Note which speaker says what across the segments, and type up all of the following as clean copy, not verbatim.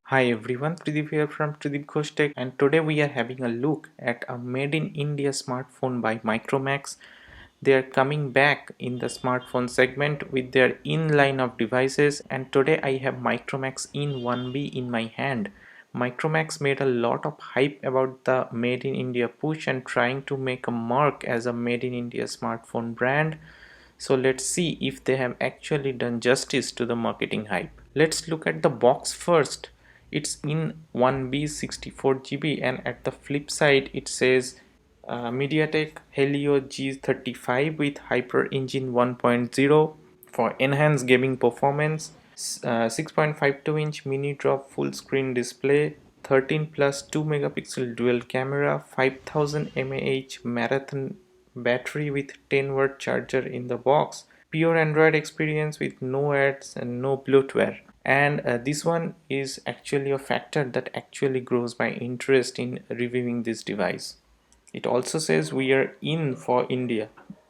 Speaker 1: Hi everyone, Pradeep here from Pradeep Ghosh Tech, and today we are having a look at a made in India smartphone by Micromax. They are coming back in the smartphone segment with their in line of devices, and today I have Micromax IN1b in my hand. Micromax made a lot of hype about the made in India push and trying to make a mark as a made in India smartphone brand. So let's see if they have actually done justice to the marketing hype. Let's look at the box first. It's in 1B 64 GB, and at the flip side it says MediaTek Helio G35 with Hyper Engine 1.0 for enhanced gaming performance, 6.52-inch mini drop full screen display, 13 plus 2 megapixel dual camera, 5000 mAh marathon battery with 10-watt charger in the box, pure Android experience with no ads and no bloatware. And this one is actually a factor that actually grows my interest in reviewing this device. It also says we are in for India.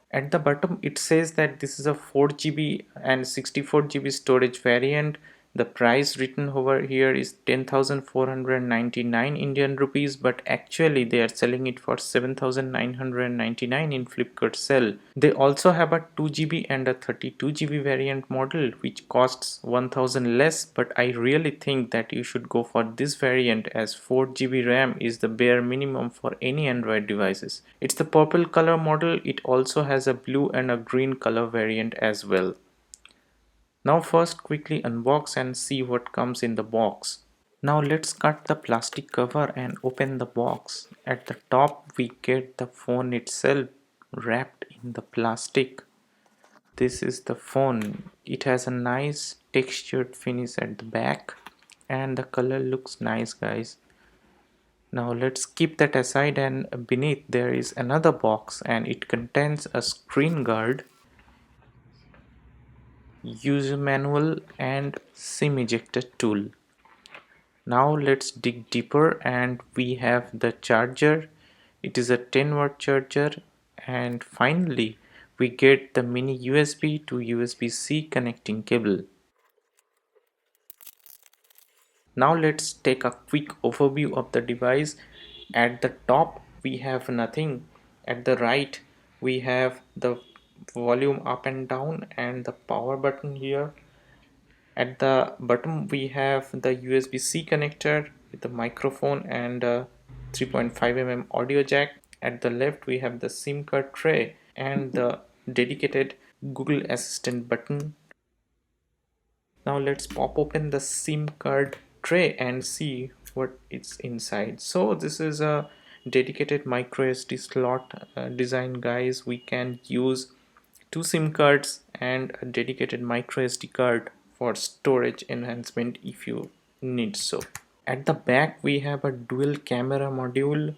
Speaker 1: At the bottom it says that this is a 4 GB and 64 GB storage variant. The price written over here is 10,499 Indian rupees, but actually they are selling it for 7,999 in Flipkart sell. They also have a 2 GB and a 32 GB variant model which costs 1,000 less, but I really think that you should go for this variant as 4 GB RAM is the bare minimum for any Android devices. It's the purple color model. It also has a blue and a green color variant as well. Now first quickly unbox and see what comes in the box. Now let's cut the plastic cover and open the box. At the top we get the phone itself wrapped in the plastic. This is the phone. It has a nice textured finish at the back and the color looks nice, guys. Now let's keep that aside, and beneath there is another box and it contains a screen guard, user manual and SIM ejector tool. Now let's dig deeper and we have the charger. It is a 10-watt charger, and finally we get the mini USB to USB-C connecting cable. Now let's take a quick overview of the device. At the top we have nothing. At the right we have the volume up and down and the power button here. At the bottom we have the USB-C connector with the microphone and a 3.5 mm audio jack. At the left we have the SIM card tray and the dedicated Google Assistant button. Now let's pop open the SIM card tray and see what it's inside. So this is a dedicated micro SD slot design, guys. We can use two SIM cards and a dedicated micro SD card for storage enhancement if you need so. At the back we have a dual camera module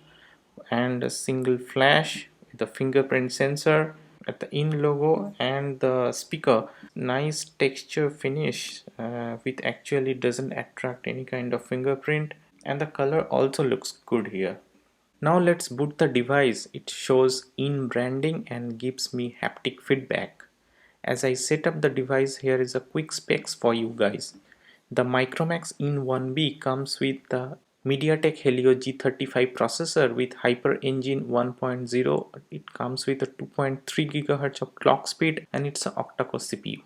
Speaker 1: and a single flash with a fingerprint sensor. At the in logo and the speaker, nice texture finish which actually doesn't attract any kind of fingerprint, and the color also looks good here. Now let's boot the device. It shows in branding and gives me haptic feedback. As I set up the device, here is a quick specs for you guys. The Micromax IN1b comes with the MediaTek Helio G35 processor with Hyper Engine 1.0. It comes with a 2.3 GHz of clock speed and it's an octa-core CPU.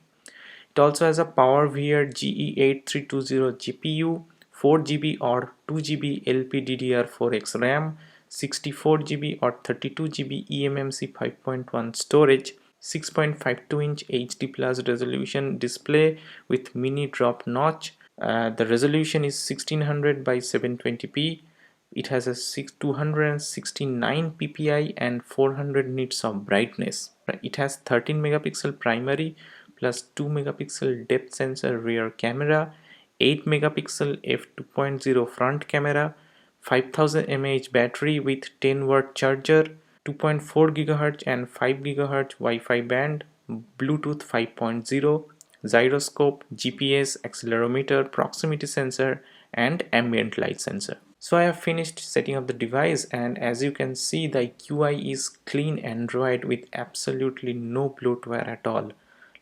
Speaker 1: It also has a PowerVR GE8320 GPU, 4 GB or 2 GB LPDDR4X RAM, 64 GB or 32 GB eMMC 5.1 storage, 6.52-inch HD plus resolution display with mini drop notch. The resolution is 1600 by 720p. It has a 269 ppi and 400 nits of brightness. It has 13 megapixel primary plus 2 megapixel depth sensor rear camera, 8 megapixel f2.0 front camera, 5000 mAh battery with 10-watt charger, 2.4 GHz and 5 GHz Wi-Fi band, Bluetooth 5.0, gyroscope, GPS, accelerometer, proximity sensor and ambient light sensor. So I have finished setting up the device, and as you can see the UI is clean Android with absolutely no bloatware at all.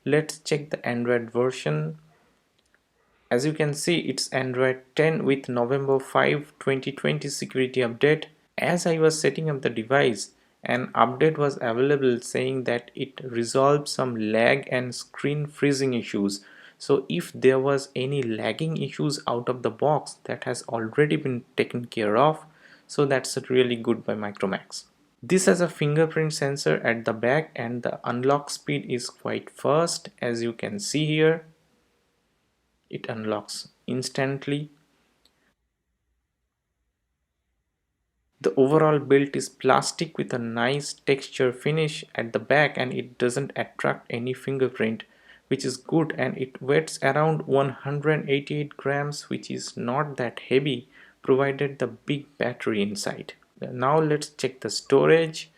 Speaker 1: Let's check the Android version. As you can see, it's Android 10 with November 5, 2020 security update. As I was setting up the device, an update was available saying that it resolved some lag and screen freezing issues. So if there was any lagging issues out of the box, that has already been taken care of. So that's really good by Micromax. This has a fingerprint sensor at the back and the unlock speed is quite fast. As you can see here, it unlocks instantly. The overall build is plastic with a nice texture finish at the back, and it doesn't attract any fingerprint, which is good, and it weighs around 188 grams, which is not that heavy provided the big battery inside. Now let's check the storage.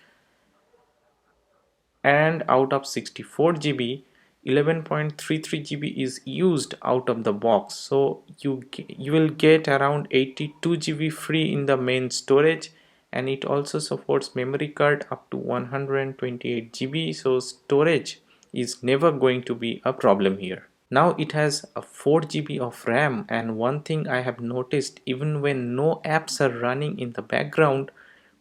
Speaker 1: And out of 64 GB, 11.33 GB is used out of the box, so you will get around 82 GB free in the main storage, and it also supports memory card up to 128 GB, so storage is never going to be a problem here. Now it has a 4 GB of RAM, and one thing I have noticed, even when no apps are running in the background,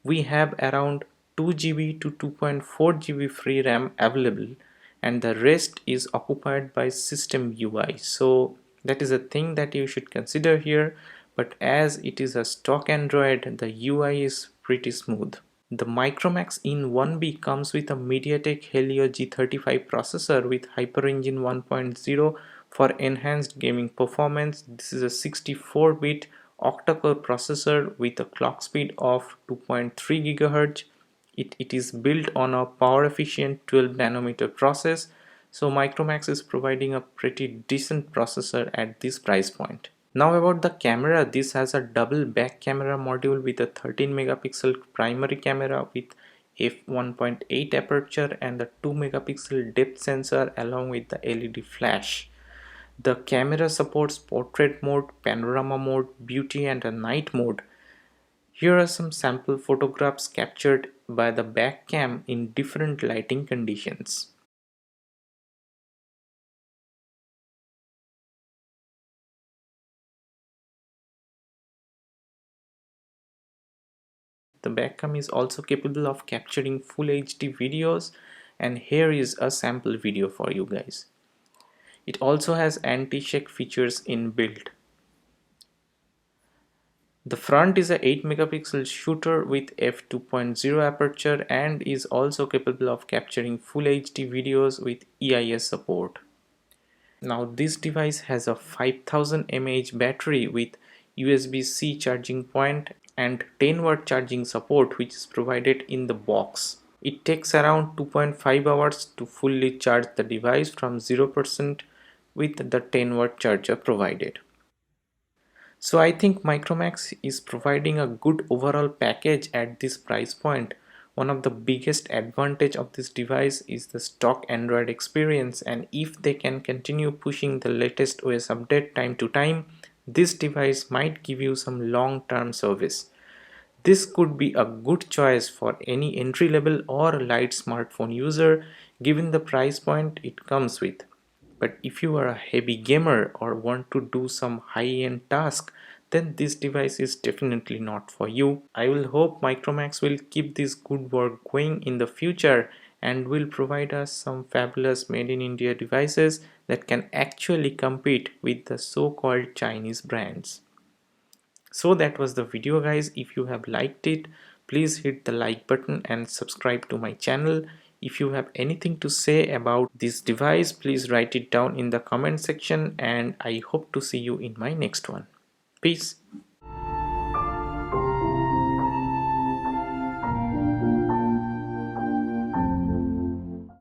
Speaker 1: we have around 2 GB to 2.4 GB free RAM available, and the rest is occupied by system UI. So that is a thing that you should consider here, but as it is a stock Android, the UI is pretty smooth. The Micromax IN1b comes with a MediaTek Helio G35 processor with HyperEngine 1.0 for enhanced gaming performance. This is a 64-bit octa-core processor with a clock speed of 2.3 GHz. It is built on a power efficient 12 nanometer process, so Micromax is providing a pretty decent processor at this price point. Now about the camera, this has a double back camera module with a 13 megapixel primary camera with f1.8 aperture and the 2 megapixel depth sensor along with the LED flash. The camera supports portrait mode, panorama mode, beauty and a night mode. Here are some sample photographs captured by the back cam in different lighting conditions. The backcam is also capable of capturing full HD videos, and here is a sample video for you guys. It also has anti-shake features inbuilt. The front is a 8 megapixel shooter with f2.0 aperture and is also capable of capturing full HD videos with EIS support. Now this device has a 5000 mAh battery with USB-C charging point and 10-watt charging support, which is provided in the box. It takes around 2.5 hours to fully charge the device from 0% with the 10-watt charger provided. So I think Micromax is providing a good overall package at this price point. One of the biggest advantage of this device is the stock Android experience, and if they can continue pushing the latest OS update time to time, this device might give you some long-term service. This could be a good choice for any entry-level or light smartphone user given the price point it comes with. But if you are a heavy gamer or want to do some high-end task, then this device is definitely not for you. I will hope Micromax will keep this good work going in the future and will provide us some fabulous made in India devices that can actually compete with the so-called Chinese brands. So that was the video guys. If you have liked it, please hit the like button and subscribe to my channel. If you have anything to say about this device, please write it down in the comment section, and I hope to see you in my next one. Peace.